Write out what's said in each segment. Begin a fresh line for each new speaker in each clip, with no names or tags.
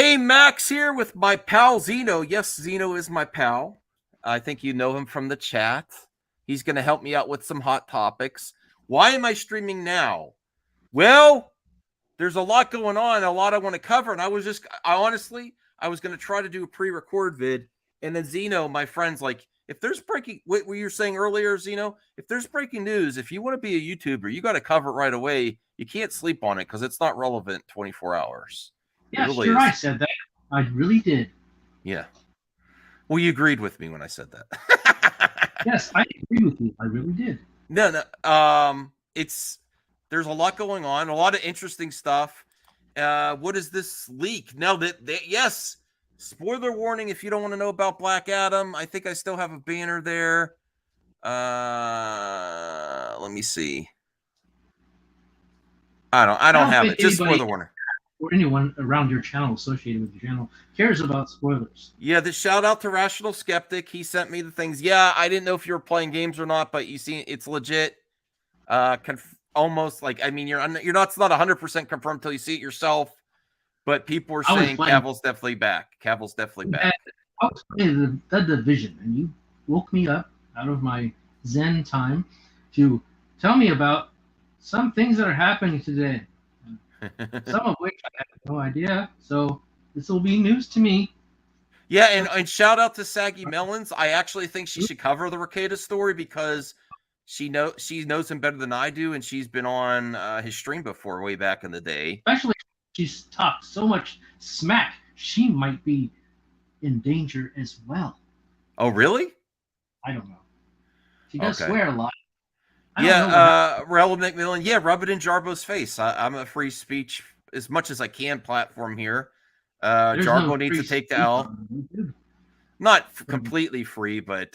Hey, Max here with my pal Zeno. Yes, Zeno is my pal. I think you know him from the chat. He's going to help me out with some hot topics. Why am I streaming now? Well, there's a lot going on, a lot I want to cover, and I honestly, I was going to try to do a pre-record vid, and then Zeno, my friend's like, if there's breaking, what you were saying earlier, Zeno, if there's breaking news, if you want to be a YouTuber, you got to cover it right away. You can't sleep on it because it's not relevant 24 hours.
Yeah,
really
sure,
is.
I said that. I really did.
Yeah. Well, you agreed with me when I said that.
Yes, I agree with you. I really did.
No. There's a lot going on, a lot of interesting stuff. What is this leak? No, yes. Spoiler warning if you don't want to know about Black Adam. I think I still have a banner there. Let me see. I don't have it. Just spoiler warning.
Or anyone around your channel, associated with your channel, cares about spoilers.
Yeah, the shout out to Rational Skeptic. He sent me the things. Yeah, I didn't know if you were playing games or not, but you see, it's legit. Almost like, I mean, you're not. It's not 100% confirmed until you see it yourself. But people are saying Cavill's definitely back. Cavill's definitely back.
I was playing the Division, and you woke me up out of my Zen time to tell me about some things that are happening today. Some of which I have no idea, so this will be news to me.
Yeah, and shout out to Saggy Melons. I actually think she should cover the Rekieta story because she knows him better than I do, and she's been on his stream before, way back in the day.
Especially, she's talked so much smack, she might be in danger as well.
Oh, really?
I don't know. She does swear a lot.
Yeah, Raul McMillan. Yeah, rub it in Jarbo's face. I'm a free speech as much as I can platform here. Jarbo needs to take the L. Not completely free, but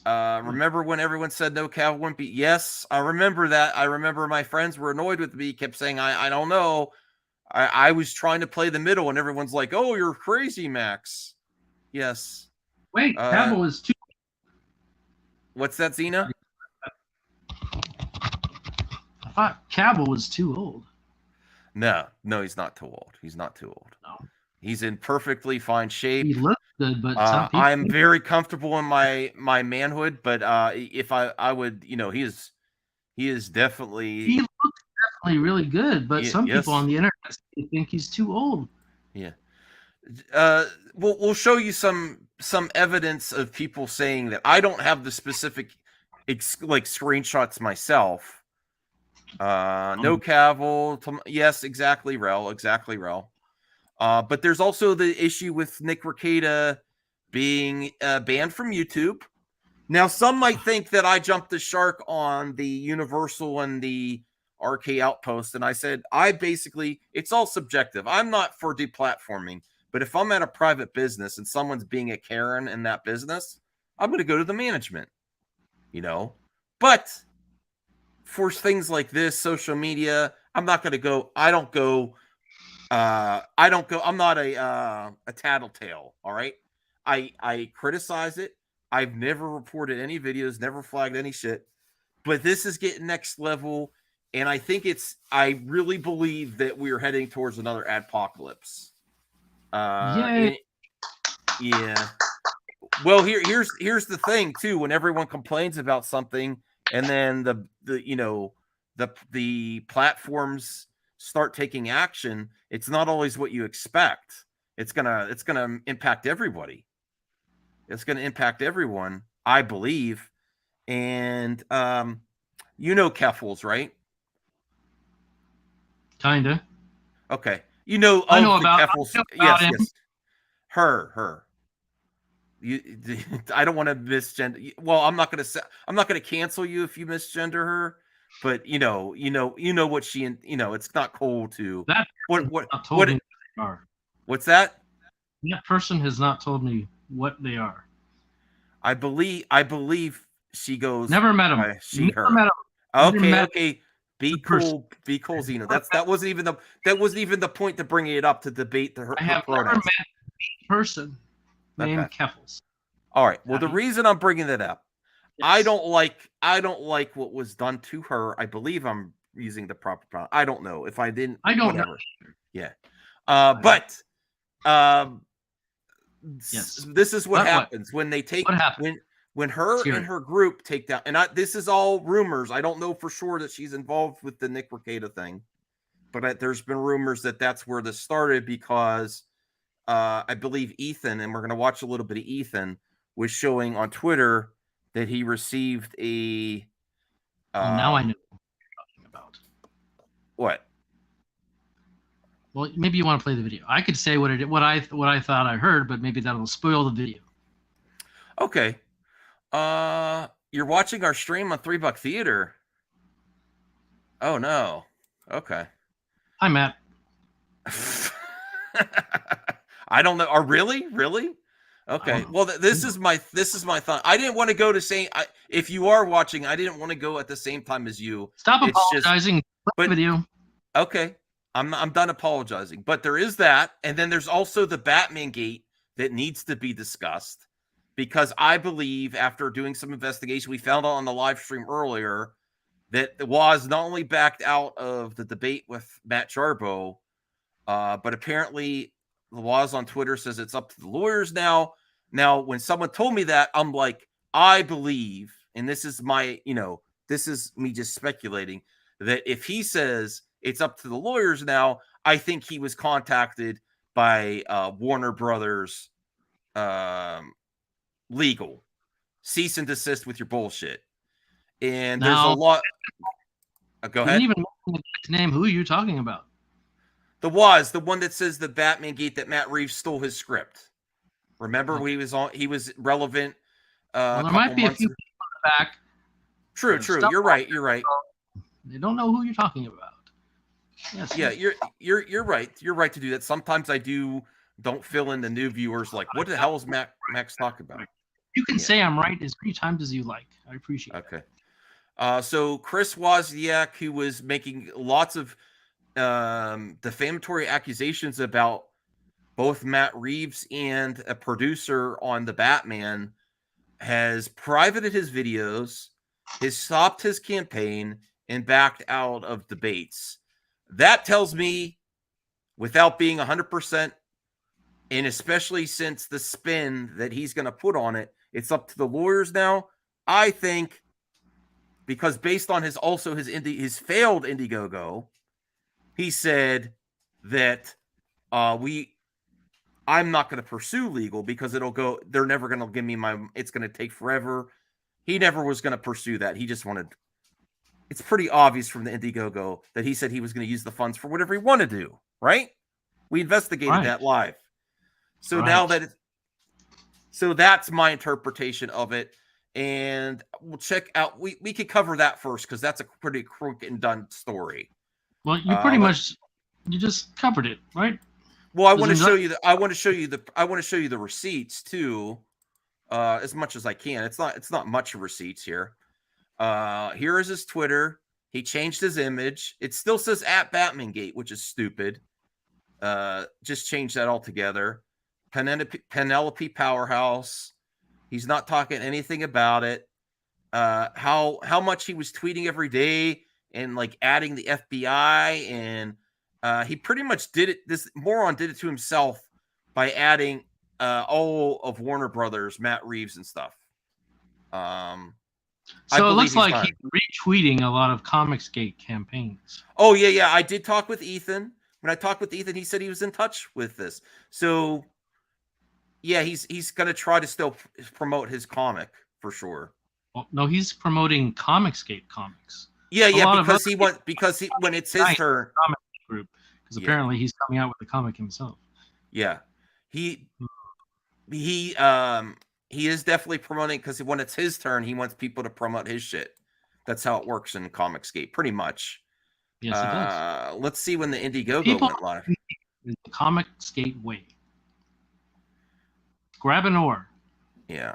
remember when everyone said no Cavill wouldn't be? Yes, I remember that. I remember my friends were annoyed with me, kept saying, I don't know. I was trying to play the middle, and everyone's like, oh, you're crazy, Max. Yes.
Wait, Cavill is too.
What's that, Zena?
I thought Cavill was too old.
No, he's not too old. He's not too old.
No.
He's in perfectly fine shape.
He looks good, but
I'm very comfortable in my manhood. But if I would, he is definitely.
He looks definitely really good, but some people on the internet think he's too old.
Yeah. We'll show you some evidence of people saying that. I don't have the specific screenshots myself. No Cavill. Yes, exactly, Rel. Exactly, Rel. But there's also the issue with Nick Rekieta being banned from YouTube. Now, some might think that I jumped the shark on the Universal and the RK Outpost, and I said, it's all subjective. I'm not for deplatforming, but if I'm at a private business and someone's being a Karen in that business, I'm going to go to the management, But for things like this, social media, I'm not going to go. I'm not a tattletale. All right. I criticize it. I've never reported any videos, never flagged any shit, but this is getting next level. And I think I really believe that we're heading towards another Adpocalypse. Yeah. Well, here's the thing too. When everyone complains about something, and then the platforms start taking action, it's not always what you expect. It's gonna impact everybody. It's gonna impact everyone, I believe. And Keffels, right?
Kinda.
Okay.
I know about
Keffels. Yes. Her. I don't want to misgender. Well, I'm not going to cancel you if you misgender her, but you know what she, it's not cool to
that.
What's that?
That person has not told me what they are.
I believe she goes.
Never met him.
Never met him. Okay. Be cool, Zeno. That wasn't even the point to bringing it up to debate her.
I have never met a person named Keffels.
All right. Well, the reason I'm bringing that up, yes. I don't like what was done to her. I believe I'm using the proper pronoun. I don't know if I didn't.
I don't
know. Yeah. But
yes,
this is what happens when they take
what happened?
when her and her group take down. And this is all rumors. I don't know for sure that she's involved with the Nick Rekieta thing, but there's been rumors that that's where this started because I believe Ethan, and we're going to watch a little bit of Ethan, was showing on Twitter that he received a.
Now I know what you're talking about.
What?
Well, maybe you want to play the video. I could say what I thought I heard, but maybe that'll spoil the video.
Okay. You're watching our stream on $3 Theater. Oh no. Okay.
Hi, Matt.
I don't know. Really? Okay. Well, this is my thought. I didn't want to go to say if you are watching, I didn't want to go at the same time as you.
Stop apologizing. But video.
Okay. I'm done apologizing. But there is that, and then there's also the Batmangate that needs to be discussed because I believe after doing some investigation, we found out on the live stream earlier that the Woz not only backed out of the debate with Matt Jarbo, but apparently the Woz on Twitter says it's up to the lawyers now. Now, when someone told me that, I'm like, I believe, and this is my, this is me just speculating, that if he says it's up to the lawyers now, I think he was contacted by Warner Brothers legal. Cease and desist with your bullshit. And there's a lot. Go ahead.
You didn't even mention his name. Who are you talking about?
The one that says the Batmangate that Matt Reeves stole his script. Remember, he was relevant.
Well, there might be a few people in the back.
True. You're right.
They don't know who you're talking about. Yes.
Yeah, you're right. You're right to do that. Sometimes I don't fill in the new viewers like, what the hell is Max talking about?
You can say I'm right as many times as you like. I appreciate it.
Okay. So Chris Wozniak, who was making lots of defamatory accusations about both Matt Reeves and a producer on the Batman, has privated his videos, has stopped his campaign, and backed out of debates. That tells me, without being 100%, and especially since the spin that he's going to put on it, it's up to the lawyers now. I think, because based on his failed Indiegogo, he said that I'm not going to pursue legal because they're never going to give me it's going to take forever. He never was going to pursue that. He just wanted, it's pretty obvious from the Indiegogo that he said he was going to use the funds for whatever he wanted to do, right? We investigated that live. So now so that's my interpretation of it. And we'll check out, we could cover that first because that's a pretty crooked and done story.
Well, you just covered it, right?
Well, I want to show you the receipts too, as much as I can. It's not much receipts here. Here is his Twitter. He changed his image. It still says @Batmangate, which is stupid. Just change that altogether. Penelope Powerhouse. He's not talking anything about it. How much he was tweeting every day and like adding the FBI, and he pretty much did it. This moron did it to himself by adding all of Warner Brothers, Matt Reeves, and stuff.
So it looks like he's retweeting a lot of Comicsgate campaigns.
Oh yeah. I did talk with Ethan. When I talked with Ethan, he said he was in touch with this. So yeah, he's gonna try to still promote his comic for sure.
Well, no, he's promoting Comicsgate comics.
Yeah, because when it's his turn.
Group, because apparently he's coming out with the comic himself.
Yeah, he is definitely promoting because when it's his turn, he wants people to promote his shit. That's how it works in Comicsgate, pretty much.
Yes, it does.
Let's see when the Indiegogo went live.
The Comicsgate way. Grab an oar.
Yeah.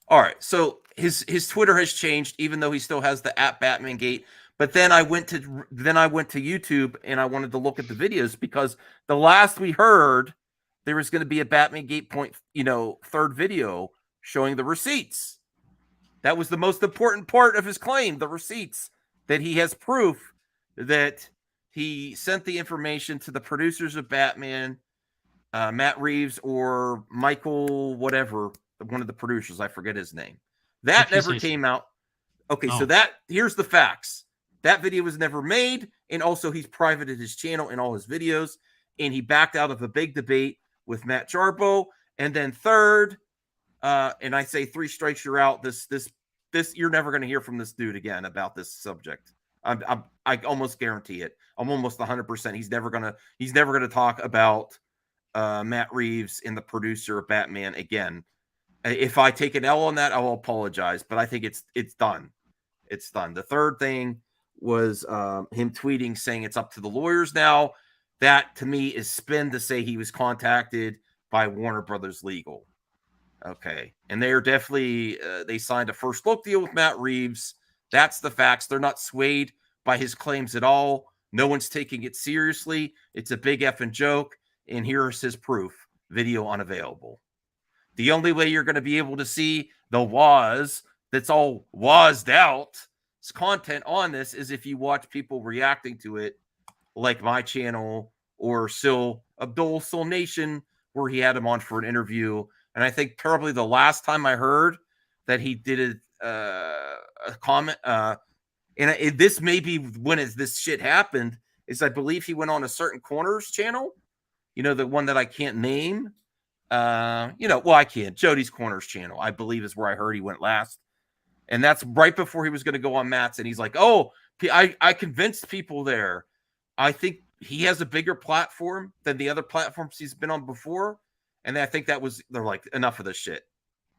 All right. So his Twitter has changed, even though he still has the @Batmangate. But then I went to YouTube and I wanted to look at the videos because the last we heard, there was going to be a Batmangate third video showing the receipts. That was the most important part of his claim, the receipts, that he has proof that he sent the information to the producers of Batman, Matt Reeves or Michael, whatever, one of the producers. I forget his name. That never came out. Okay, so here's the facts. That video was never made, and also he's privated his channel and all his videos, and he backed out of a big debate with Matt Jarbo. And then third, and I say 3 strikes, you're out. This you're never going to hear from this dude again about this subject. I almost guarantee it. I'm almost 100%. He's never gonna talk about Matt Reeves and the producer of Batman again. If I take an L on that, I will apologize, but I think it's done. It's done. The third thing was him tweeting saying it's up to the lawyers now. That to me is spin to say he was contacted by Warner Brothers Legal. Okay, and they are definitely they signed a first look deal with Matt Reeves. That's the facts. They're not swayed by his claims at all. No one's taking it seriously. It's a big effing joke. And here's his proof. Video unavailable. The only way you're going to be able to see the that's all wazzed out content on this is if you watch people reacting to it, like my channel or Abdul Sil Nation, where he had him on for an interview. And I think probably the last time I heard that he did a comment, this may be when this shit happened, is I believe he went on a certain Corners channel, the one that I can't name. I can't. Jody's Corners channel, I believe, is where I heard he went last. And that's right before he was going to go on Matt's. And he's like, oh, I convinced people there. I think he has a bigger platform than the other platforms he's been on before. And I think they're like, enough of this shit.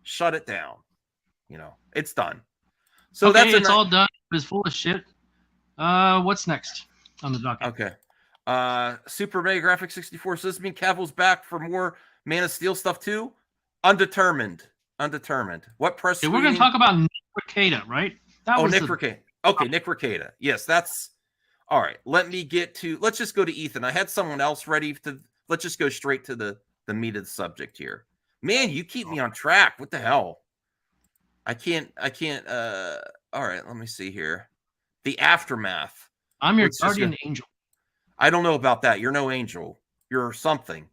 Shut it down. It's done. So
it's all done. It's full of shit. What's next on the docket?
Okay. Super Mega Graphic 64 says, mean Cavill's back for more Man of Steel stuff too? Undetermined. What press?
We're going to talk about Nick Rekieta, right?
Nick Rekieta. Okay, Nick Rekieta. Yes, that's all right. Let's just go to Ethan. I had someone else ready to. Let's just go straight to the meat of the subject here. Man, you keep me on track. What the hell? I can't. All right, let me see here. The aftermath.
I'm your guardian angel.
I don't know about that. You're no angel. You're something.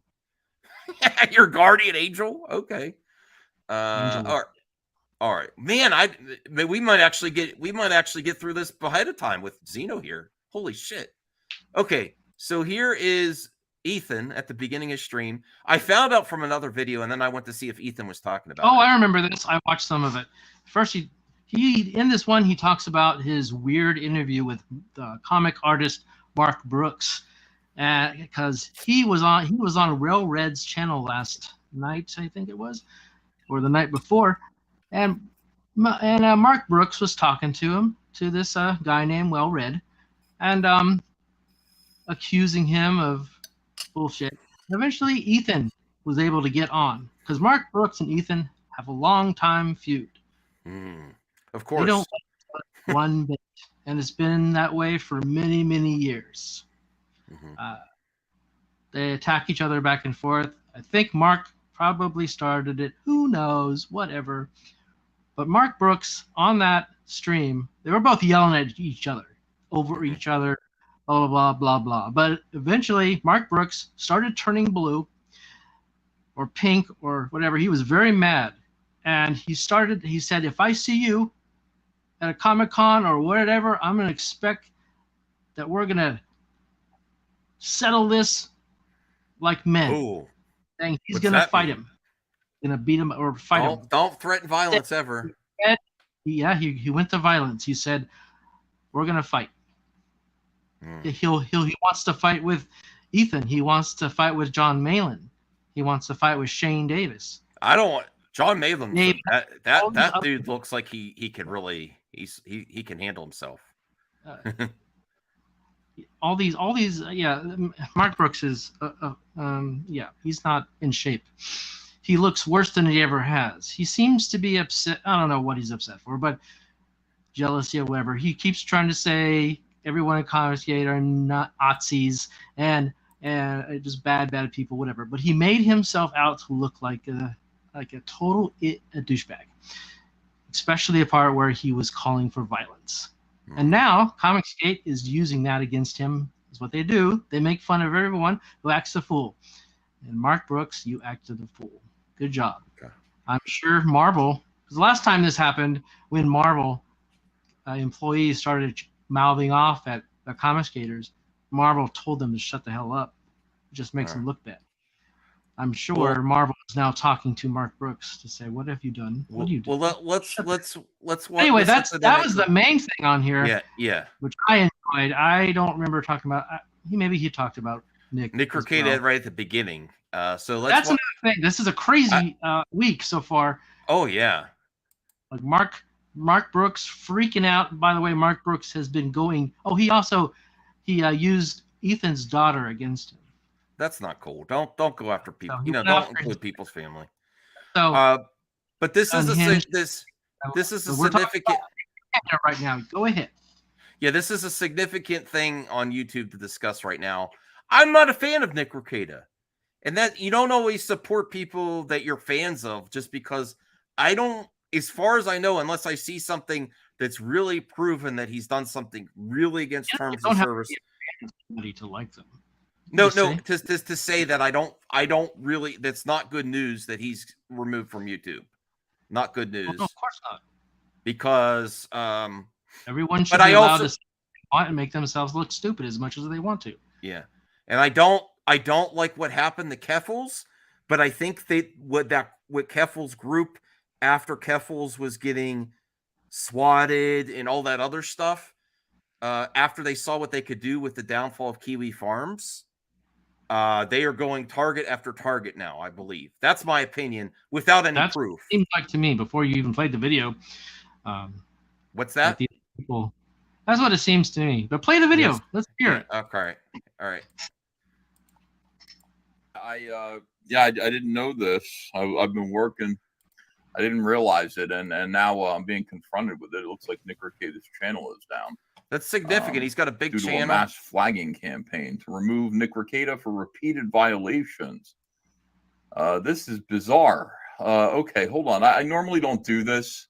Your guardian angel? Okay. All right. Man, we might actually get through this ahead of time with Zeno here. Holy shit. Okay, so here is Ethan at the beginning of stream. I found out from another video, and then I went to see if Ethan was talking about it.
I remember this. I watched some of it. First, he in this one, he talks about his weird interview with the comic artist Mark Brooks, because he was on Rail Red's channel last night, I think it was, or the night before, and Mark Brooks was talking to this guy named Well Red, and accusing him of bullshit. Eventually, Ethan was able to get on because Mark Brooks and Ethan have a long time feud.
Of course,
they don't like one bit, and it's been that way for many, many years. They attack each other back and forth. I think Mark probably started it. Who knows? Whatever. But Mark Brooks on that stream, they were both yelling at each other, over each other, blah, blah, blah, blah, blah. But eventually, Mark Brooks started turning blue or pink or whatever. He was very mad. And he said, if I see you at a Comic-Con or whatever, I'm going to expect that we're going to settle this like men.
Ooh.
Saying he's going to fight him. Going to beat him or fight him.
Don't threaten violence ever.
He went to violence. He said, we're going to fight. He wants to fight with Ethan. He wants to fight with John Malin. He wants to fight with Shane Davis.
I don't want John Malin. That dude looks like he can really he can handle himself.
all these Mark Brooks is he's not in shape. He looks worse than he ever has. He seems to be upset. I don't know what he's upset for, but jealousy or whatever. He keeps trying to say everyone in Comicsgate are not Nazis and just bad people, whatever. But he made himself out to look like a total douchebag, especially the part where he was calling for violence. And now Comicsgate is using that against him That's what they do. They make fun of everyone who acts a fool. And Mark Brooks, you acted a fool. Good job.
Okay.
I'm sure Marvel, because the last time this happened, when Marvel employees started mouthing off at the Comicsgaters, Marvel told them to shut the hell up. It just makes them look bad. I'm sure Marvel is now talking to Mark Brooks to say, "What have you done? What do you do?"
Well, let's
Anyway, that was the main thing on here.
Yeah.
Which I enjoyed. I don't remember talking about. Maybe he talked about Nick
Rekieta right at the beginning. So
that's another thing. This is a crazy week so far.
Oh yeah.
Like Mark Brooks freaking out. By the way, Mark Brooks has been going. Oh, he used Ethan's daughter against him.
That's not cool. Don't go after people.
So
don't include people's family.
So,
but this is a significant
right now. Go ahead.
Yeah, this is a significant thing on YouTube to discuss right now. I'm not a fan of Nick Rekieta, and that you don't always support people that you're fans of just because I don't. As far as I know, unless I see something that's really proven that he's done something really against terms of service,
to like them.
No, to say that I don't really. That's not good news that he's removed from YouTube. Not good news.
No, of course not.
Because
everyone should be allowed to say what they want and make themselves look stupid as much as they want to.
Yeah, and I don't like what happened to Keffels, but I think what Keffels' group after Keffels was getting swatted and all that other stuff, after they saw what they could do with the downfall of Kiwi Farms, they are going target after target now, I believe. That's my opinion, without any proof.
It seems like to me before you even played the video.
What's that?
That's what it seems to me. But play the video. Yes. Let's hear it.
Okay. All right.
I didn't know this. I've been working. I didn't realize it, and now I'm being confronted with it. It looks like Nick Rekieta's channel is down.
That's significant. He's got a big channel.
Due to a mass flagging campaign to remove Nick Rekieta for repeated violations. This is bizarre. Okay, hold on. I normally don't do this.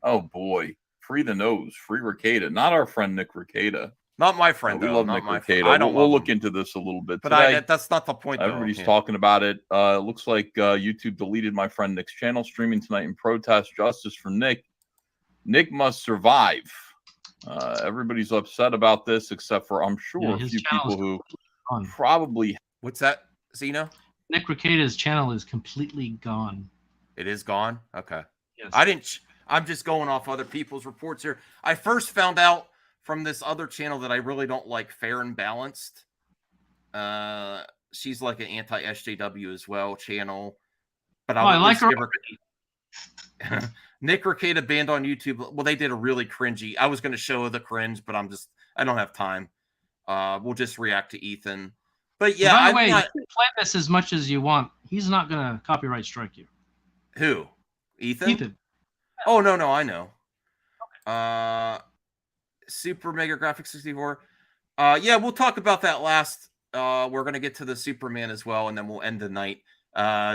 Oh boy, free the nose, free Rekieta. Not our friend Nick Rekieta.
Not my friend.
We love Nick Rekieta.
I don't.
We'll look into this a little bit.
But
today.
That's not the point.
Everybody's talking about it. It looks like YouTube deleted my friend Nick's channel, streaming tonight in protest. Justice for Nick. Nick must survive. Everybody's upset about this, except for I'm sure a few people who probably.
What's that, Zeno?
Nick Rekieta's channel is completely gone.
It is gone. Okay.
Yes.
I'm just going off other people's reports here. I first found out from this other channel that I really don't like, Fair and Balanced. She's like an anti-SJW as well channel. But
I like her.
Nick Rekieta banned on YouTube. Well, they did a really cringy. I was going to show the cringe, but I don't have time. We'll just react to Ethan. But yeah,
by the way, you can play this as much as you want. He's not going to copyright strike you.
Who? Ethan?
Ethan.
Oh, no, I know. Okay. Super Mega Graphics 64. Yeah, we'll talk about that last. We're going to get to the Superman as well, and then we'll end the night.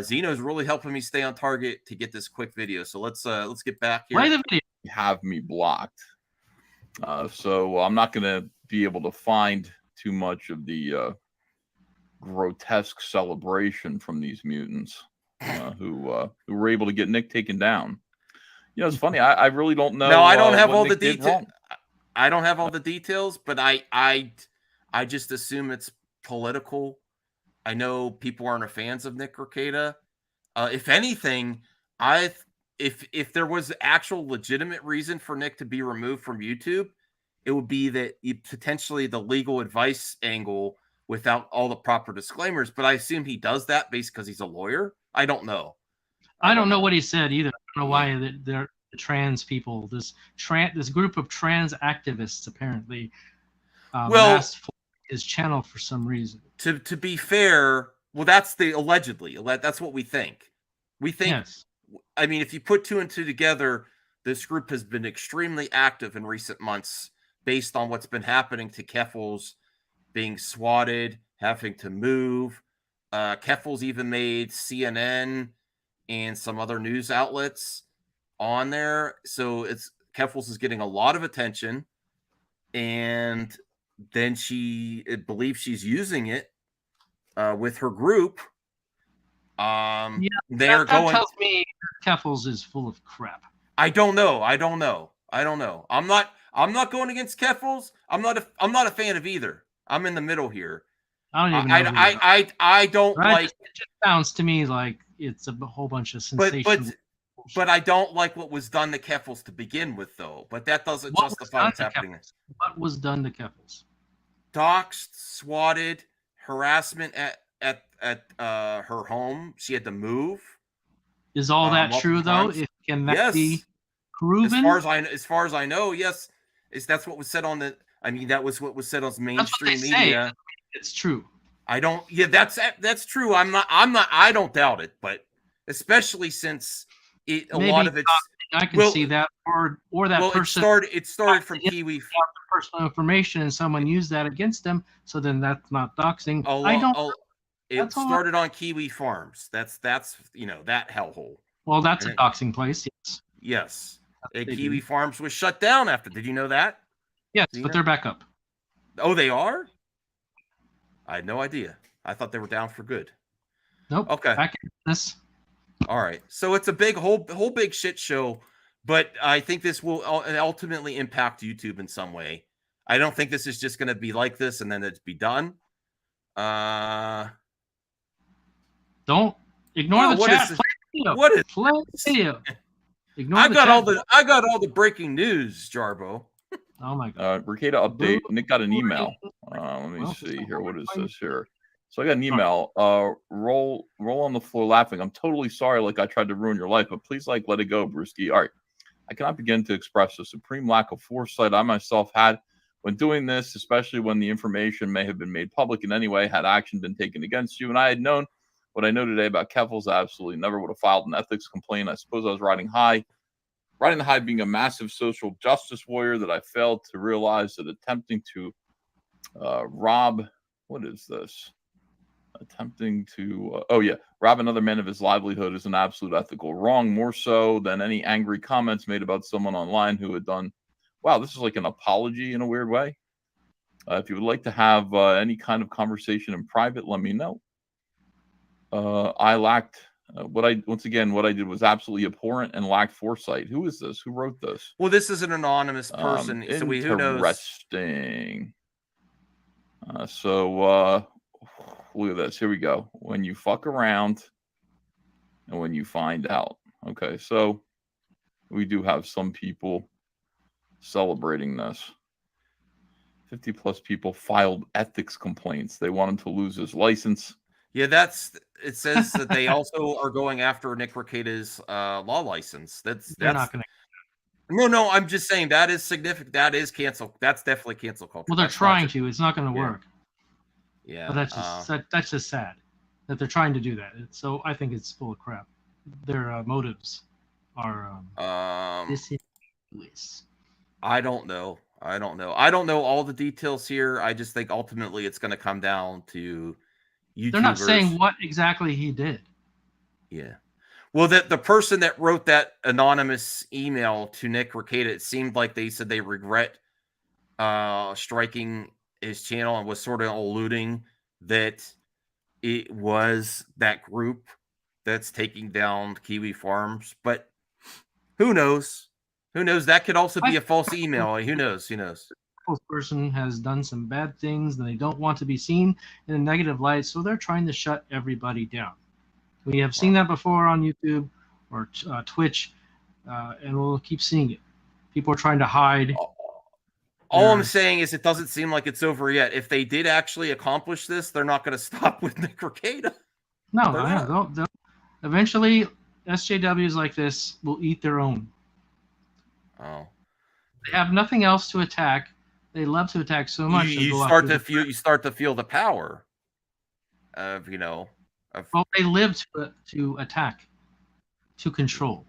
Zeno's really helping me stay on target to get this quick video. So let's get back here.
Play the video.
You have me blocked. So I'm not going to be able to find too much of the grotesque celebration from these mutants who were able to get Nick taken down. You know, it's funny. I really don't know.
No, I don't have all the details. I don't have all the details, but I just assume it's political. I know people aren't fans of Nick Rekieta. If anything, if there was actual legitimate reason for Nick to be removed from YouTube, it would be that potentially the legal advice angle without all the proper disclaimers. But I assume he does that based because he's a lawyer. I don't know.
I don't know what he said either. I don't know why they're the trans people. This group of trans activists apparently masked his channel for some reason.
To be fair, well, that's allegedly. That's what we think. We think.
Yes.
I mean, if you put two and two together, this group has been extremely active in recent months, based on what's been happening to Keffels being swatted, having to move. Keffels even made CNN and some other news outlets on there. So Keffels is getting a lot of attention, and then she believes she's using it with her group.
Yeah,
they're
that
going.
tells me Keffels is full of crap.
I don't know. I'm not going against Keffels. I'm not a fan of either. I'm in the middle here.
I don't even know.
I don't like.
It just sounds to me like it's a whole bunch of sensational.
But I don't like what was done to Keffels to begin with, though. But that doesn't justify what's happening.
What was done to Keffels?
Doxed, swatted, harassment at her home. She had to move.
Is all that true though? Can that be proven?
As far as I know, yes. That's what was said on the. I mean, that was what was said on mainstream media.
It's true.
I don't. Yeah, that's true. I'm not. I don't doubt it, but especially since a lot of it's.
I can see that, or that person.
It started from Kiwi.
Personal information, and someone used that against them. So then that's not doxing.
It started on Kiwi Farms. That's that hellhole.
Well, that's a doxing place.
Yes. Kiwi Farms was shut down after. Did you know that?
Yes, but they're back up.
Oh, they are? I had no idea. I thought they were down for good.
Nope.
Okay.
Back in business.
All right. So it's a whole big shit show, but I think this will ultimately impact YouTube in some way. I don't think this is just going to be like this and then it's be done.
Don't ignore the chat. Play video.
I got all the breaking news, Jarbo.
Oh my god.
Rekieta update. Nick got an email. Let me see here. What is this here? So I got an email. Roll on the floor laughing. I'm totally sorry, like I tried to ruin your life, but please let it go, Brewski. All right. I cannot begin to express the supreme lack of foresight I myself had when doing this, especially when the information may have been made public in any way, had action been taken against you, and I had known what I know today about Keffels. I absolutely never would have filed an ethics complaint. I suppose I was riding high being a massive social justice warrior, that I failed to realize that attempting to rob, what is this? Attempting to, rob another man of his livelihood is an absolute ethical wrong, more so than any angry comments made about someone online who had done, wow, this is like an apology in a weird way. If you would like to have any kind of conversation in private, let me know. I lacked what I did was absolutely abhorrent and lacked foresight. Who is this? Who wrote this?
Well, this is an anonymous person. So who knows?
Interesting. So look at this. Here we go. When you fuck around and when you find out. Okay, so we do have some people celebrating this. 50 plus people filed ethics complaints. They want him to lose his license.
Yeah, it says that they also are going after Nick Rekieta's law license.
They're not going to.
No, I'm just saying that is significant. That is cancel. That's definitely cancel culture.
Well, they're trying to. It's not going to work.
Yeah,
but that's just sad that they're trying to do that. So I think it's full of crap. Their motives are disingenuous.
I don't know. I don't know all the details here. I just think ultimately it's going to come down to YouTubers.
They're not saying what exactly he did.
Yeah. Well, the person that wrote that anonymous email to Nick Rekieta, it seemed like they said they regret striking his channel and was sort of alluding that it was that group that's taking down Kiwi Farms. But who knows? Who knows? That could also be a false email. Who knows? This
person has done some bad things and they don't want to be seen in a negative light, so they're trying to shut everybody down. We have seen that before on YouTube or Twitch, and we'll keep seeing it. People are trying to hide.
All I'm saying is it doesn't seem like it's over yet. If they did actually accomplish this, they're not going to stop with Nick Rekieta.
No, they'll eventually, SJWs like this will eat their own.
Oh.
They have nothing else to attack. They love to attack so much.
You start to feel the power of,
Well, they live to attack, to control.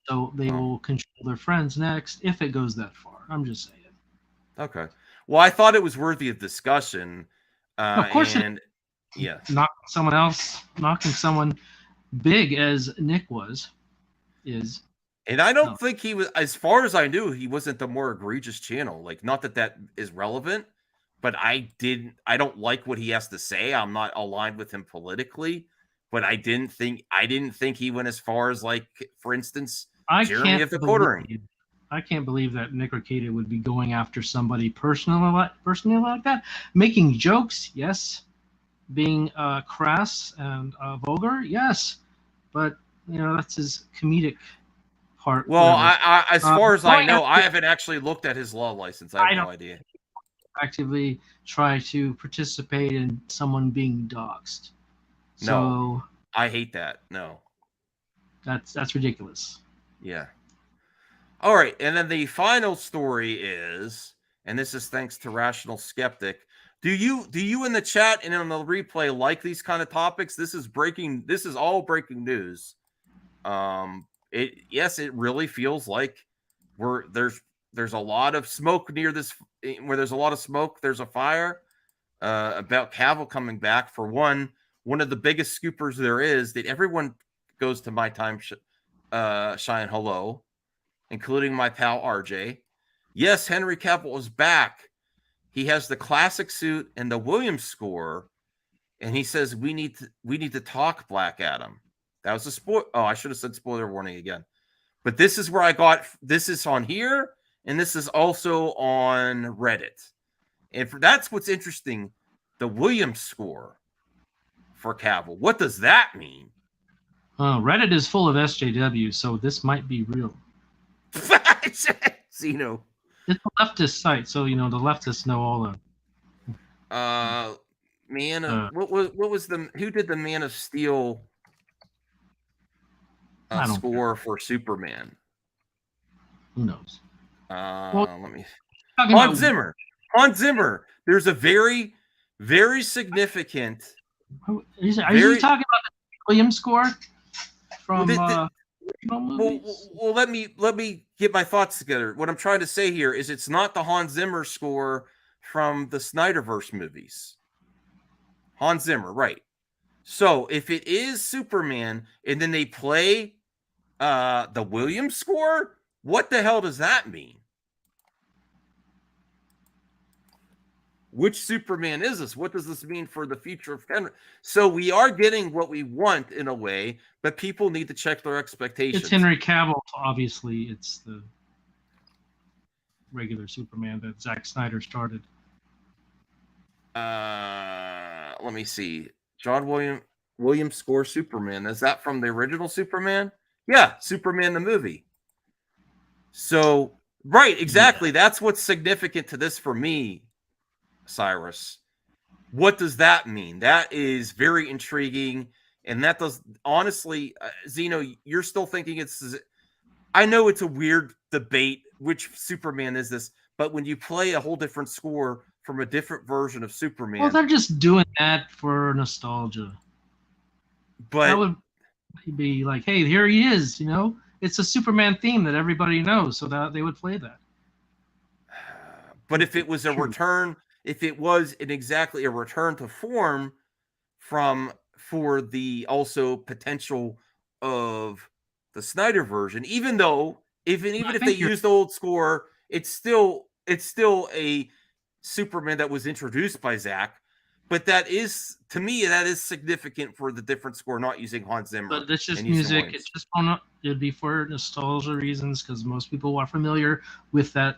So they will control their friends next if it goes that far. I'm just saying.
Okay. Well, I thought it was worthy of discussion.
Of course.
Yeah.
Knocking someone big as Nick is.
And I don't think he was, as far as I knew, he wasn't the more egregious channel. Like, not that is relevant, but I don't like what he has to say. I'm not aligned with him politically, but I didn't think he went as far as, like, for instance,
I
Jeremy
can't
of the Quartering.
believe that Nick Rekieta would be going after somebody personally like that. Making jokes, yes. Being crass and vulgar, yes. But that's his comedic part.
Well,
whatever.
as far as I
going
know, I
after-
haven't actually looked at his law license. I have no idea.
actively try to participate in someone being doxxed. So
No. I hate that. No.
that's ridiculous.
Yeah. All right, and then the final story is, and this is thanks to Rational Skeptic. Do you in the chat and on the replay like these kind of topics? This is all breaking news. It really feels like there's a lot of smoke near this. Where there's a lot of smoke, there's a fire. About Cavill coming back, for one of the biggest scoopers there is, that everyone goes to MyTimeToShineHello, including my pal RJ. Yes, Henry Cavill is back. He has the classic suit and the Williams score, and he says we need to talk Black Adam. That was a spoiler. Oh, I should have said spoiler warning again. But this is where I got this is on here, and this is also on Reddit. And that's what's interesting. The Williams score for Cavill. What does that mean?
Reddit is full of SJW, so this might be real.
Zeno.
It's a leftist site, so the leftists know all the.
What was who did the Man of Steel score for Superman?
Who knows?
Let me. Hans Zimmer. There's a very, very significant.
Are you talking about the Williams score from?
Well, let me get my thoughts together. What I'm trying to say here is it's not the Hans Zimmer score from the Snyderverse movies. Hans Zimmer, right? So if it is Superman and then they play the Williams score, what the hell does that mean? Which Superman is this? What does this mean for the future of Henry? So we are getting what we want in a way, but people need to check their expectations.
It's Henry Cavill, obviously. It's the regular Superman that Zack Snyder started.
Let me see. John Williams score Superman. Is that from the original Superman? Yeah, Superman the movie. So, right, exactly. Yeah. That's what's significant to this for me, Cyrus. What does that mean? That is very intriguing, and that does, honestly, Zeno, you're still thinking I know it's a weird debate, which Superman is this, but when you play a whole different score from a different version of Superman.
Well, they're just doing that for nostalgia.
But
that would be like, hey, here he is, It's a Superman theme that everybody knows, so that they would play that.
But if it was a return, if it was exactly a return to form for the also potential of the Snyder version, even if they used the old score, it's still a Superman that was introduced by Zack. But that is, to me, that is significant for the different score, not using Hans Zimmer.
But it's just music. It'd be for nostalgia reasons, because most people are familiar with that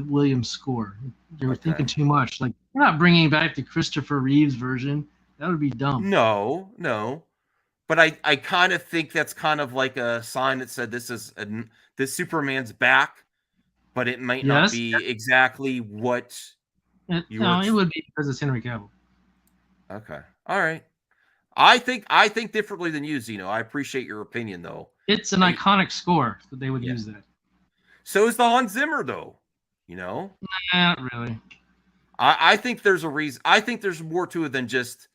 Williams score. They were thinking too much. Like, we're not bringing back the Christopher Reeves version. That would be dumb.
No. But I kind of think that's kind of like a sign that said this Superman's back, but it might not be exactly what.
It would be because it's Henry Cavill.
Okay. All right. I think differently than you, Zeno. I appreciate your opinion, though.
It's an iconic score that they would use that.
So is the Hans Zimmer, though.
Not really.
I think there's a reason. I think there's more to it than just,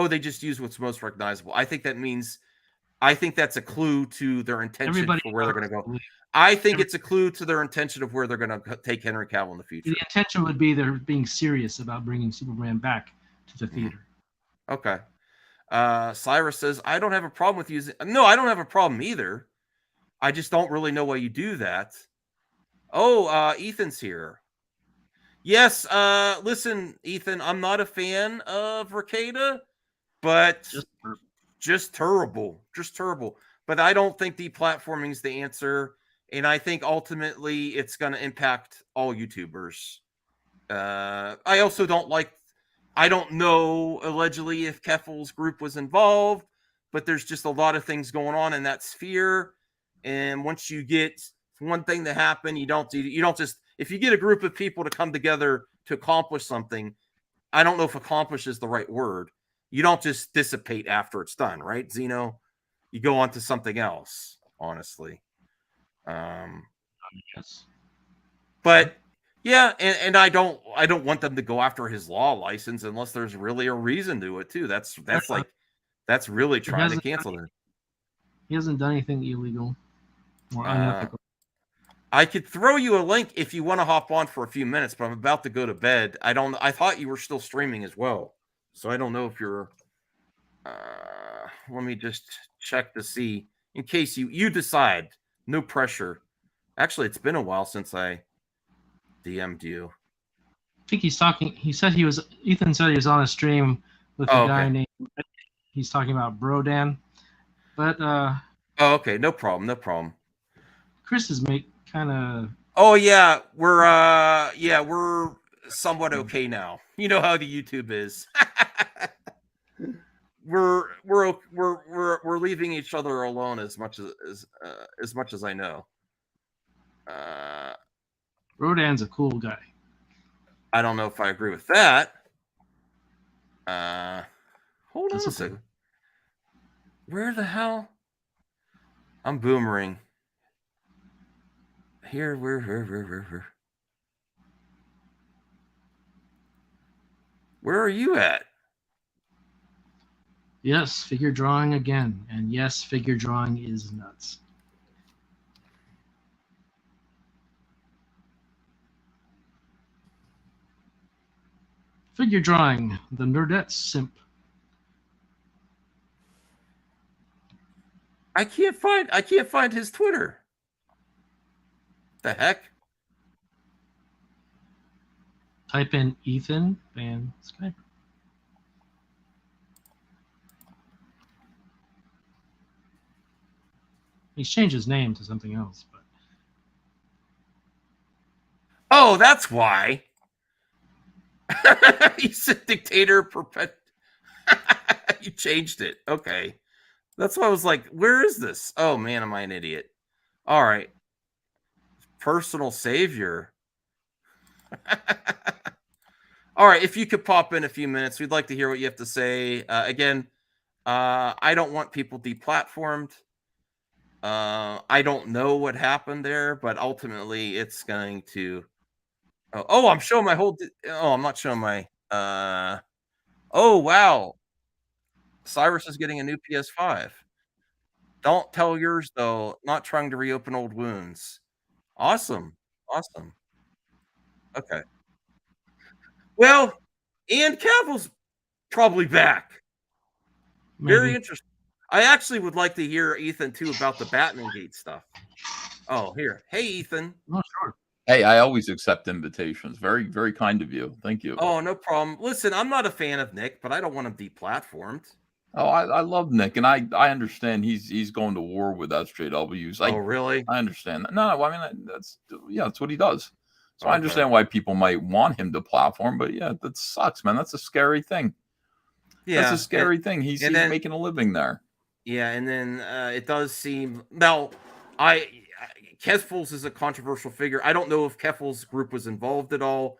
they just use what's most recognizable. I think that's a clue to their intention for where they're going to go. I think it's a clue to their intention of where they're going to take Henry Cavill in the future.
The intention would be they're being serious about bringing Superman back to the theater.
Okay. Cyrus says, I don't have a problem with using... No, I don't have a problem either. I just don't really know why you do that. Ethan's here. Yes. Listen, Ethan, I'm not a fan of Rekieta, but just terrible. Just terrible. But I don't think deplatforming is the answer. And I think ultimately it's going to impact all YouTubers. I also don't like, I don't know allegedly if Keffel's group was involved, but there's just a lot of things going on in that sphere. And once you get one thing to happen, you don't just, if you get a group of people to come together to accomplish something, I don't know if accomplish is the right word. You don't just dissipate after it's done, right, Zeno? You go on to something else, honestly.
Yes.
But yeah, and I don't want them to go after his law license unless there's really a reason to it too. That's like that's really trying to cancel it.
He hasn't done anything illegal or unethical.
I could throw you a link if you want to hop on for a few minutes, but I'm about to go to bed. I thought you were still streaming as well. So I don't know if you're let me just check to see in case you decide. No pressure. Actually, it's been a while since I DM'd you.
I think he's talking. Ethan said he was on a stream with a guy named. He's talking about Brodan, but
okay, no problem.
Chris is kind of.
Oh yeah, we're somewhat okay now. You know how the YouTube is. we're leaving each other alone as much as I know.
Rodan's a cool guy.
I don't know if I agree with that. Hold on a second. Where the hell? I'm boomering. Here, where are you at?
Yes, figure drawing again. And yes, figure drawing is nuts. Figure drawing, the Nerdette simp.
I can't find his Twitter. The heck?
Type in Ethan Van Skype. He's changed his name to something else, but
oh, that's why. He's a dictator You changed it. Okay. That's why I was like, where is this? Oh man, am I an idiot? All right. Personal savior. All right, if you could pop in a few minutes, we'd like to hear what you have to say. Again, I don't want people deplatformed. I don't know what happened there, but ultimately it's going to. Oh, I'm showing my whole. I'm not showing my. Oh wow, Cyrus is getting a new PS5. Don't tell yours though. Not trying to reopen old wounds. Awesome. Okay. Well, and Cavill's probably back.
maybe.
Very interesting. I actually would like to hear Ethan too about the Batmangate stuff. Oh, here. Hey, Ethan.
Oh, sure.
Hey, I always accept invitations. Very, very kind of you. Thank you.
Oh, no problem. Listen, I'm not a fan of Nick, but I don't want him deplatformed.
Oh, I love Nick, and I understand he's going to war with SJWs.
Oh, really?
I understand that. No, I mean that's what he does. So I understand why people might want him to platform, but yeah, that sucks, man. That's a scary thing. Yeah, that's a scary thing. He's making a living there.
Yeah, and then it does seem now. Keffel's is a controversial figure. I don't know if Keffel's group was involved at all.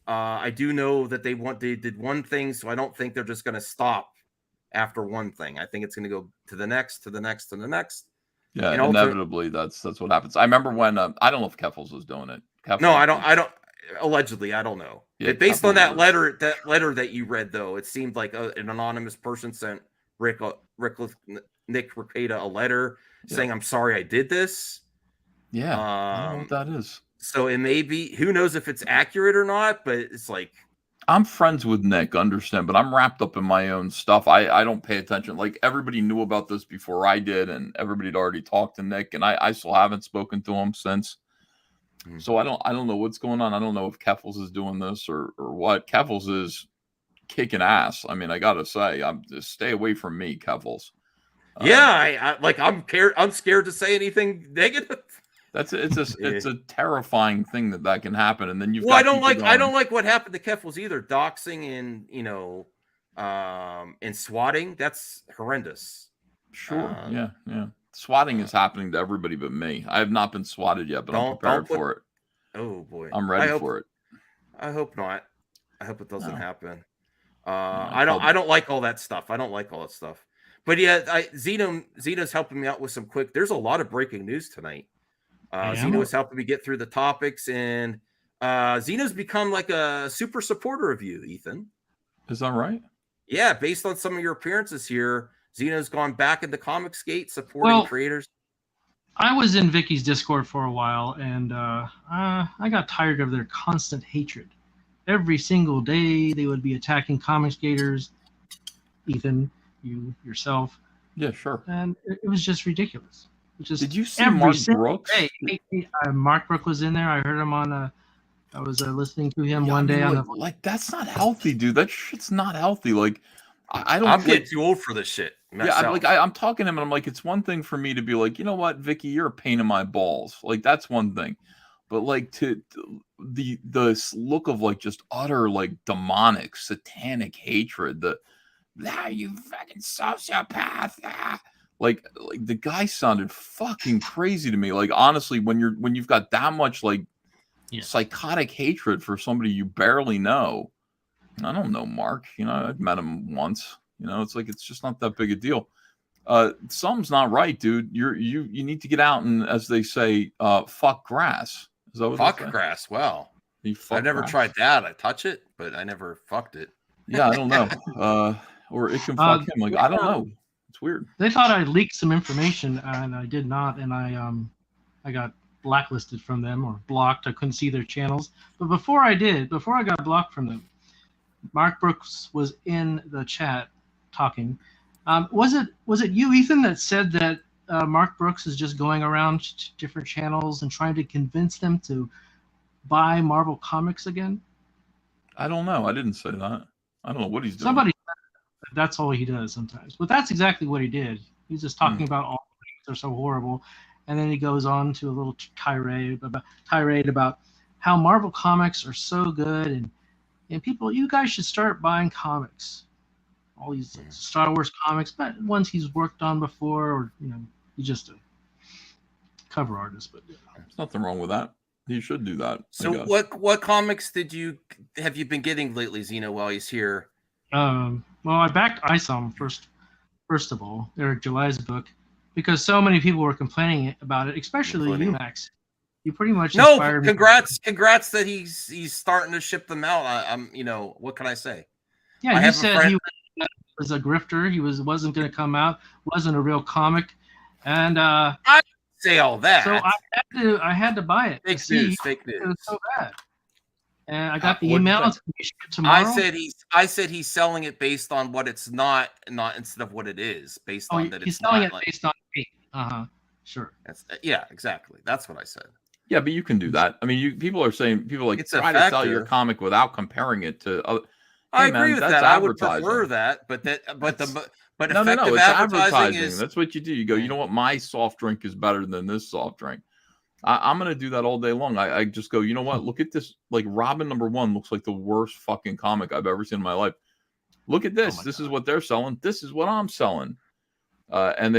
I do know that they did one thing, so I don't think they're just going to stop after one thing. I think it's going to go to the next, to the next, to the next.
Yeah, and inevitably that's what happens. I remember when I don't know if Keffel's was doing it.
No, I don't. Allegedly, I don't know. Yeah, based on that letter that you read, though, it seemed like an anonymous person sent Nick Rekieta a letter saying, "I'm sorry, I did this."
Yeah, I don't know what that is.
So it may be. Who knows if it's accurate or not? But it's like
I'm friends with Nick, understand, but I'm wrapped up in my own stuff. I don't pay attention. Like everybody knew about this before I did, and everybody had already talked to Nick, and I still haven't spoken to him since. So I don't know what's going on. I don't know if Keffels is doing this or what. Keffels is kicking ass. I mean, I gotta say, I'm just stay away from me, Keffels.
Yeah, I'm scared to say anything negative.
It's a terrifying thing that can happen, and then you've
Well,
got
I don't like what happened to Keffels either. Doxing and and swatting. That's horrendous.
Sure, yeah. Swatting is happening to everybody but me. I have not been swatted yet, but I'm prepared for it.
Oh boy,
I'm ready for it.
I hope not. I hope it doesn't happen.
Yeah,
I don't like all that stuff. I don't like all that stuff. But yeah, Zeno's helping me out with some quick. There's a lot of breaking news tonight. Zeno is helping me get through the topics, and Zeno's become like a super supporter of you, Ethan.
Is that right?
Yeah, based on some of your appearances here, Zeno's gone back into Comicsgate supporting creators.
I was in Vicky's Discord for a while, and I got tired of their constant hatred. Every single day, they would be attacking Comicsgaters. Ethan, you yourself.
Yeah, sure.
And it was just ridiculous.
Did you see Mark Brooks?
Mark Brooks was in there. I heard him on I was listening to him one day on
that's not healthy, dude. That shit's not healthy. Like, I don't.
I'm getting too old for this shit.
Myself. Yeah, I'm talking to him, and I'm like, it's one thing for me to be like, you know what, Vicky, you're a pain in my balls. Like, that's one thing, but like to the look of like just utter like demonic, satanic hatred. You fucking sociopath. Like the guy sounded fucking crazy to me. Like, honestly, when you've got that much like psychotic hatred for somebody you barely know. I don't know Mark. I've met him once. It's like it's just not that big a deal. Something's not right, dude. You need to get out and, as they say, fuck grass. Is that what
fuck grass? Well, I never tried that. I touch it, but I never fucked it.
Yeah, I don't know. Or it can fuck him. Like, I don't know. It's weird.
They thought I leaked some information, and I did not, and I got blacklisted from them or blocked. I couldn't see their channels. But before I got blocked from them, Mark Brooks was in the chat talking. Was it you, Ethan, that said that Mark Brooks is just going around to different channels and trying to convince them to buy Marvel Comics again? I
don't know. I didn't say that. I don't know what he's doing.
Somebody said that's all he does sometimes. But that's exactly what he did. He's just talking about all things are so horrible. And then he goes on to a little tirade about how Marvel Comics are so good and people, you guys should start buying comics. All these Star Wars comics, but ones he's worked on before, or he's just a cover artist. But
there's nothing wrong with that. He should do that.
So what comics have you been getting lately, Zeno, while he's here?
Well, I backed ISOM first of all, Eric July's book, because so many people were complaining about it, especially you, Max. You pretty much inspired me.
Congrats that he's starting to ship them out. I'm what can I say?
Yeah, you said he was a grifter. He wasn't going to come out. Wasn't a real comic, and
I say all that.
So I had to buy it.
Fake news.
It was so bad. And I got the email tomorrow.
I said he's selling it based on what it's not instead of what it is. Based on that,
he's selling it based on fake. Sure.
Yeah, exactly. That's what I said.
Yeah, but you can do that. I mean, people are saying
it's
try to sell your comic without comparing it to other.
I agree with that. I would prefer that, but effective advertising is...
That's what you do. You go, you know what? My soft drink is better than this soft drink. I'm going to do that all day long. I just go, you know what? Look at this. Like, Robin #1 looks like the worst fucking comic I've ever seen in my life. Look at this. This is what they're selling. This is what I'm selling. And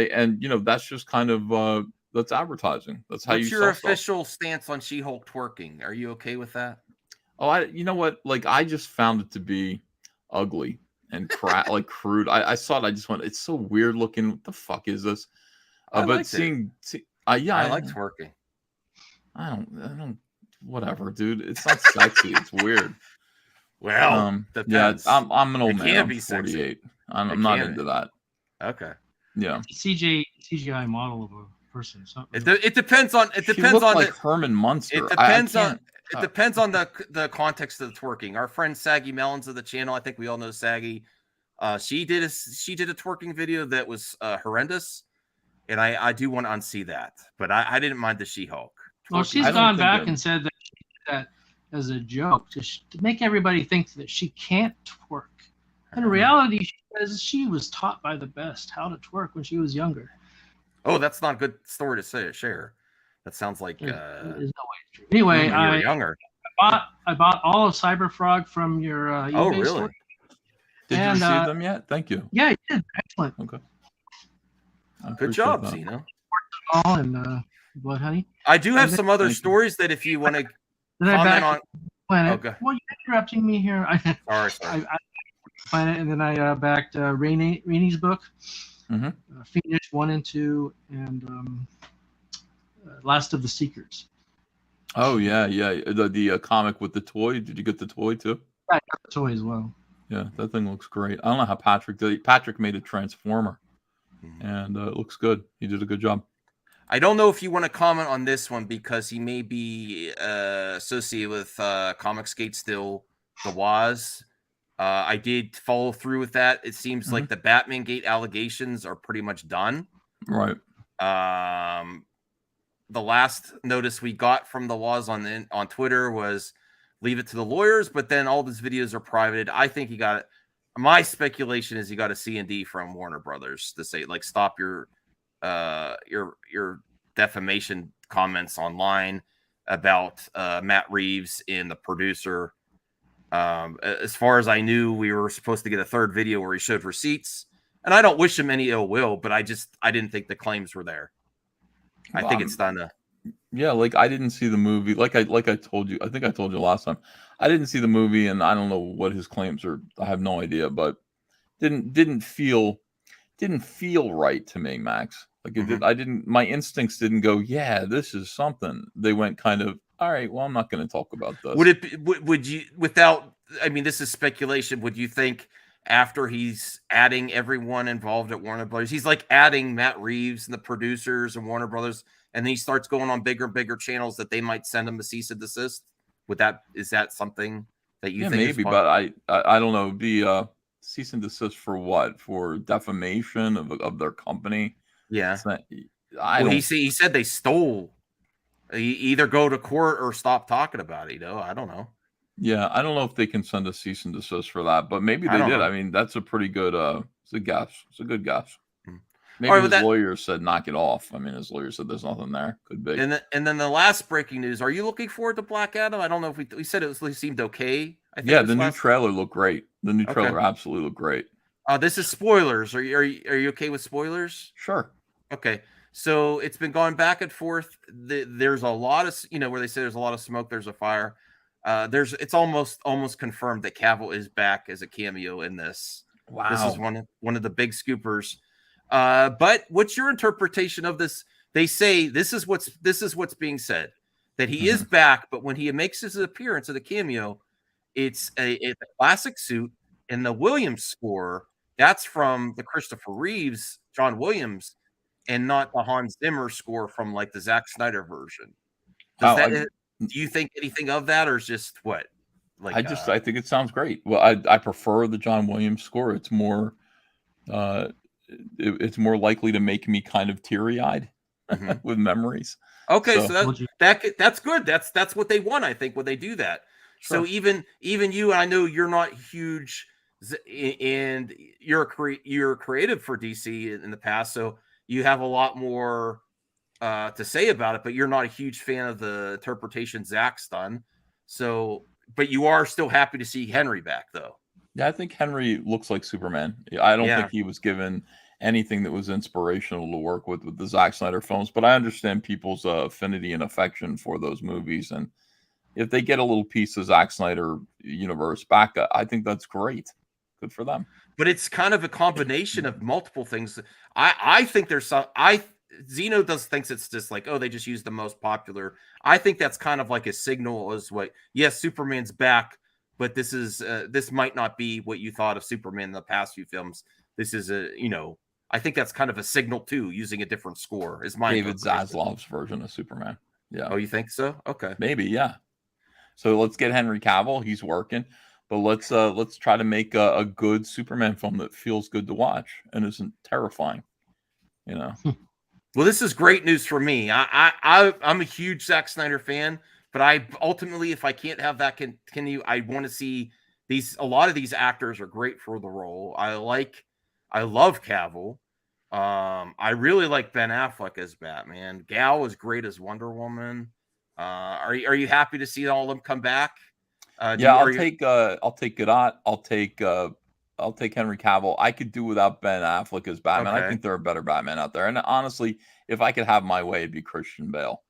that's just kind of that's advertising. That's how you sell
What's your official stance on She-Hulk twerking? Are you okay with that?
Oh, you know what? Like, I just found it to be ugly and like crude. I saw it. I just went, it's so weird looking. What the fuck is this? But I like
twerking.
I don't. Whatever, dude. It's not sexy. It's weird.
Well,
depends. Yeah, I'm an old man. I'm 48. I'm not into that.
Okay.
Yeah.
CGI model of a person.
It depends on. It depends on
like Herman Munster.
It depends on. It depends on the context of the twerking. Our friend Saggy Melons of the channel, I think we all know Saggy. She did a twerking video that was horrendous, and I do want to unsee that. But I didn't mind the She-Hulk.
Well, she's gone back and said that she did that as a joke to make everybody think that she can't twerk. In reality, she says she was taught by the best how to twerk when she was younger.
Oh, that's not a good story to share. That sounds like
there's no way it's true. Anyway, I bought all of Cyberfrog from your eBay
oh, really?
store.
Did you receive them yet? Thank you.
Yeah, you did. Excellent.
Okay.
Good job, Zeno.
And what, honey?
I do have some other stories that if you want to comment on.
Planet. Okay. Well, you're interrupting me here.
Sorry.
I Planet, and then I backed Rainey's book, Phoenix 1 and 2, and Last of the Seekers.
Oh yeah. The comic with the toy. Did you get the toy too?
I got the toy as well.
Yeah, that thing looks great. I don't know how Patrick did it. Patrick made a Transformer, and it looks good. He did a good job.
I don't know if you want to comment on this one because he may be associated with Comicsgate still, the Waz. I did follow through with that. It seems like the Batmangate allegations are pretty much done.
Right.
The last notice we got from the Waz on Twitter was leave it to the lawyers, but then all these videos are privated. I think he got it. My speculation is he got a C&D from Warner Brothers to say, like, stop your defamation comments online about Matt Reeves and the producer. As far as I knew, we were supposed to get a third video where he showed receipts, and I don't wish him any ill will, but I didn't think the claims were there. I think it's done.
Yeah, like I didn't see the movie. Like I told you, I think I told you last time. I didn't see the movie, and I don't know what his claims are. I have no idea, but didn't feel right to me, Max. Like it did, I didn't. My instincts didn't go, yeah, this is something. They went kind of, all right. Well, I'm not going to talk about this.
Would you, without? I mean, this is speculation. Would you think after he's adding everyone involved at Warner Brothers, he's like adding Matt Reeves and the producers and Warner Brothers, and then he starts going on bigger and bigger channels that they might send him a cease and desist? Is that something that you think?
Maybe, but I don't know. The cease and desist for what? For defamation of their company?
Yeah.
Not,
he said they stole. Either go to court or stop talking about it. I don't know.
Yeah, I don't know if they can send a cease and desist for that, but maybe they did. Know. I mean, that's a pretty good. It's a guess. It's a good guess. Maybe his lawyer said knock it off. I mean, his lawyer said there's nothing there. Could be.
And then the last breaking news. Are you looking forward to Black Adam? I don't know if we said it seemed okay. I think
the new trailer looked great. The new trailer absolutely looked great.
This is spoilers. Are you okay with spoilers?
Sure.
Okay. So it's been going back and forth. There's a lot of, where they say there's a lot of smoke, there's a fire. It's almost confirmed that Cavill is back as a cameo in this.
Wow.
This is one of the big scoopers. But what's your interpretation of this? They say this is what's being said, that he is back, but when he makes his appearance at a cameo, it's a classic suit in the Williams score. That's from the Christopher Reeves, John Williams, and not the Hans Zimmer score from like the Zack Snyder version. Do you think anything of that, or is just what? Like
I think it sounds great. Well, I prefer the John Williams score. It's more it's more likely to make me kind of teary-eyed with memories.
Okay, so that's good. That's what they want, I think, when they do that. Sure. So even you, and I know you're not huge, and you're creative for DC in the past, so you have a lot more to say about it, but you're not a huge fan of the interpretation Zach's done. So, but you are still happy to see Henry back, though.
Yeah, I think Henry looks like Superman. I don't think he was given anything that was inspirational to work with the Zack Snyder films, but I understand people's affinity and affection for those movies, and if they get a little piece of Zack Snyder universe back, I think that's great. Good for them.
But it's kind of a combination of multiple things. I think there's some. Zeno thinks it's just like, oh, they just use the most popular. I think that's kind of like a signal as what, yes, Superman's back, but this might not be what you thought of Superman in the past few films. This is I think that's kind of a signal too, using a different score. Is my
David Zaslav's version of Superman. Yeah.
Oh, you think so? Okay.
Maybe, yeah. So let's get Henry Cavill. He's working, but let's try to make a good Superman film that feels good to watch and isn't terrifying.
Well, this is great news for me. I'm a huge Zack Snyder fan, but I ultimately, if I can't have that continue, I want to see these. A lot of these actors are great for the role. I love Cavill. I really like Ben Affleck as Batman. Gal was great as Wonder Woman. Are you happy to see all of them come back?
Yeah, I'll take Godot. I'll take Henry Cavill. I could do without Ben Affleck as Batman. I
Okay.
think there are better Batman out there. And honestly, if I could have my way, it'd be Christian Bale.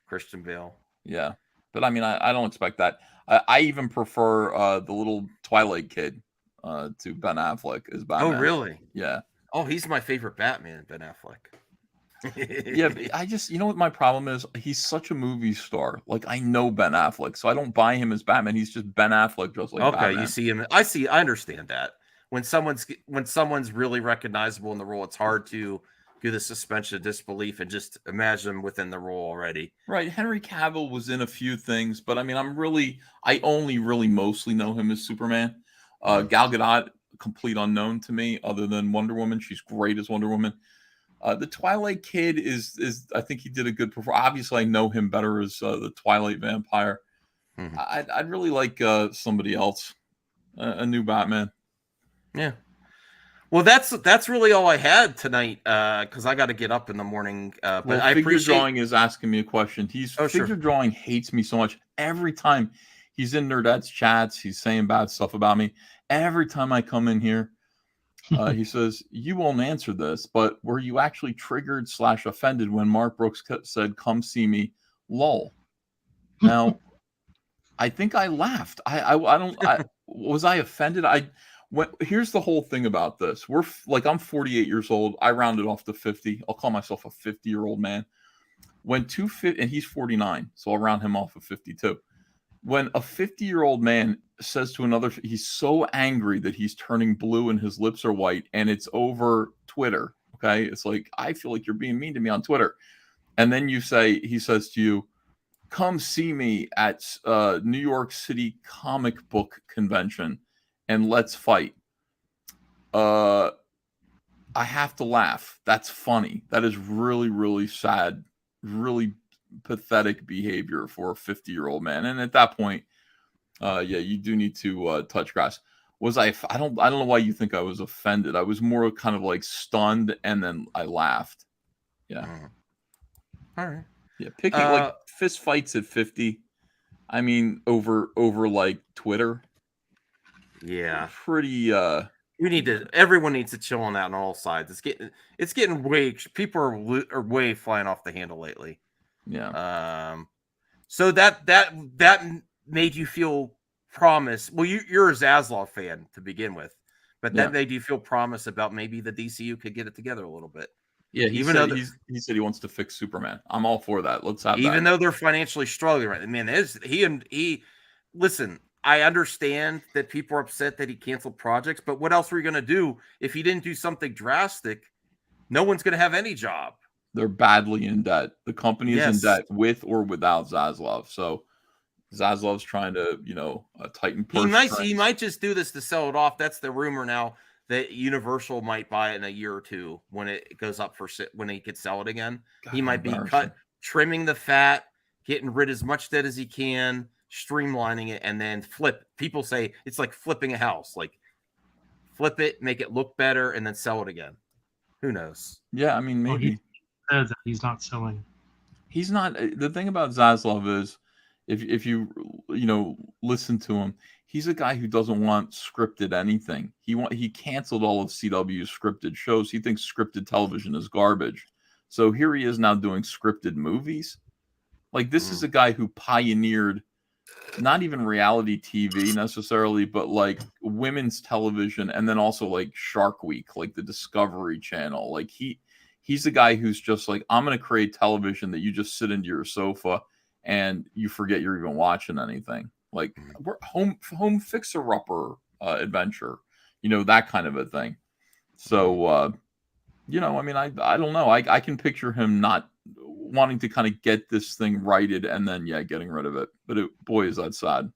Christian Bale.
Yeah. But I mean, I don't expect that. I even prefer the little Twilight kid to Ben Affleck as Batman.
Oh, really?
Yeah.
Oh, he's my favorite Batman, Ben Affleck.
Yeah, but I just, you know what my problem is? He's such a movie star. Like, I know Ben Affleck, so I don't buy him as Batman. He's just Ben Affleck, just like
Okay,
Batman.
you see him. I understand that. When someone's really recognizable in the role, it's hard to do the suspension of disbelief and just imagine them within the role already.
Right. Henry Cavill was in a few things, but I mean, I only really mostly know him as Superman. Gal Gadot, complete unknown to me, other than Wonder Woman. She's great as Wonder Woman. The Twilight Kid is I think he did a good performance. Obviously, I know him better as the Twilight Vampire.
Mhm.
I'd really like somebody else, a new Batman.
Yeah. Well, that's really all I had tonight because I got to get up in the morning. But
Well,
I
Figure
appreciate.
Drawing is asking me a question. Figure
Sure.
Drawing hates me so much. Every time he's in Nerdette's chats, he's saying bad stuff about me. Every time I come in here, he says, "You won't answer this, but were you actually triggered / offended when Mark Brooks said, 'Come see me'?" Lol. Now, I think I laughed. I don't. Was I offended? Here's the whole thing about this. I'm 48 years old. I rounded off to 50. I'll call myself a 50-year-old man. And he's 49, so I'll round him off of 52. When a 50-year-old man says to another, he's so angry that he's turning blue and his lips are white, and it's over Twitter. Okay, it's like, I feel like you're being mean to me on Twitter, and then he says to you, "Come see me at New York City Comic Book Convention, and let's fight." I have to laugh. That's funny. That is really, really sad, really pathetic behavior for a 50-year-old man. And at that point, yeah, you do need to touch grass. I don't know why you think I was offended. I was more kind of like stunned, and then I laughed. Yeah.
All right.
Yeah, picking like fist fights at 50. I mean, over like Twitter.
Yeah.
Pretty
everyone needs to chill on that on all sides. It's getting way, people are way flying off the handle lately.
Yeah.
So that made you feel promise. Well, you're a Zaslav fan to begin with, but that made you feel promise about maybe the DCU could get it together a little bit.
Yeah, he said he wants to fix Superman. I'm all for that. Let's have that.
Even though they're financially struggling, right? Man, listen. I understand that people are upset that he canceled projects, but what else were you going to do if he didn't do something drastic? No one's going to have any job.
They're badly in debt. The company is in debt with or without Zaslav. So Zaslav's trying to, tighten purse.
He might just do this to sell it off. That's the rumor now, that Universal might buy it in a year or two when it goes up when he could sell it again. God, he might be trimming the fat, getting rid of as much debt as he can, streamlining it, and then flip. People say it's like flipping a house. Like, flip it, make it look better, and then sell it again. Who knows?
Yeah, I mean, maybe.
He says that he's not selling.
He's not. The thing about Zaslav is, if you listen to him, he's a guy who doesn't want scripted anything. He canceled all of CW's scripted shows. He thinks scripted television is garbage. So here he is now doing scripted movies. Like, this is a guy who pioneered not even reality TV necessarily, but like women's television, and then also like Shark Week, like the Discovery Channel. Like he's the guy who's just like, I'm going to create television that you just sit into your sofa and you forget you're even watching anything. Like, we're home fixer-upper adventure, that kind of a thing. So, I mean, I don't know. I can picture him not wanting to kind of get this thing righted and then, getting rid of it. But boy, is that sad.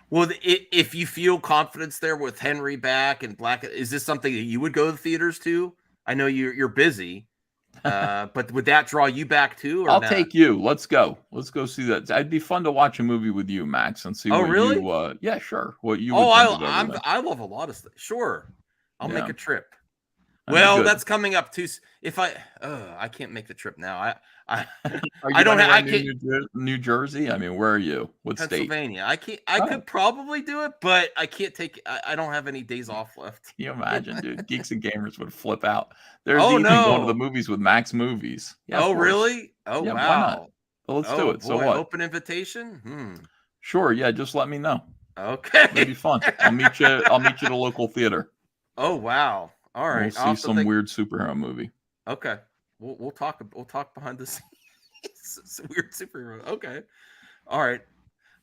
Well, if you feel confidence there with Henry back and Black, is this something that you would go to the theaters to? I know you're busy. But would that draw you back too, or
I'll
not?
take you. Let's go. Let's go see that. It'd be fun to watch a movie with you, Max, and see
Oh,
what
really?
you. Yeah, sure. What you
Oh,
would think of everything.
I love a lot of stuff. Sure, I'll make
Yeah.
a trip.
That'd be
Well,
good.
that's coming up too. If I can't make the trip now. I
Are
I
you
don't have.
anywhere
I
near
can't.
New Jersey? I mean, where are you? What state?
Pennsylvania. I can't. I
Oh.
could probably do it, but I can't take. I don't have any days off left.
Can you imagine, dude? Geeks and gamers would flip out. There's
Oh
even going to the
no!
movies with Max Movies. Yeah, of
Oh
course.
really? Oh
Yeah, why not?
wow!
Well, let's do
Oh
it. So
boy!
what?
Open invitation.
Sure. Yeah, just let me know.
Okay.
That'd be fun. I'll meet you. I'll meet you at a local theater.
Oh wow! All right.
We'll see some weird superhero movie.
Okay. We'll talk. We'll talk behind the scenes. It's a weird superhero. Okay. All right.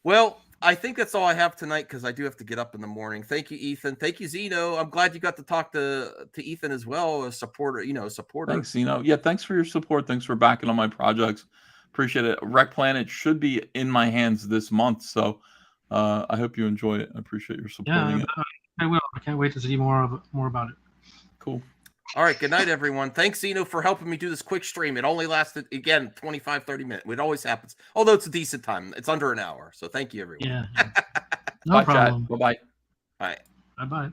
Well, I think that's all I have tonight because I do have to get up in the morning. Thank you, Ethan. Thank you, Zeno. I'm glad you got to talk to Ethan as well, a supporter.
Thanks, Zeno. Yeah, thanks for your support. Thanks for backing on my projects. Appreciate it. Rec Planet should be in my hands this month, so I hope you enjoy it. I appreciate your supporting it.
I will. I can't wait to see more about it.
Cool.
All right. Good night, everyone. Thanks, Zeno, for helping me do this quick stream. It only lasted, again, 25, 30 minutes. It always happens. Although it's a decent time. It's under an hour. So thank you, everyone.
Yeah. No
Bye,
problem.
Bye-bye.
All right.
Bye-bye.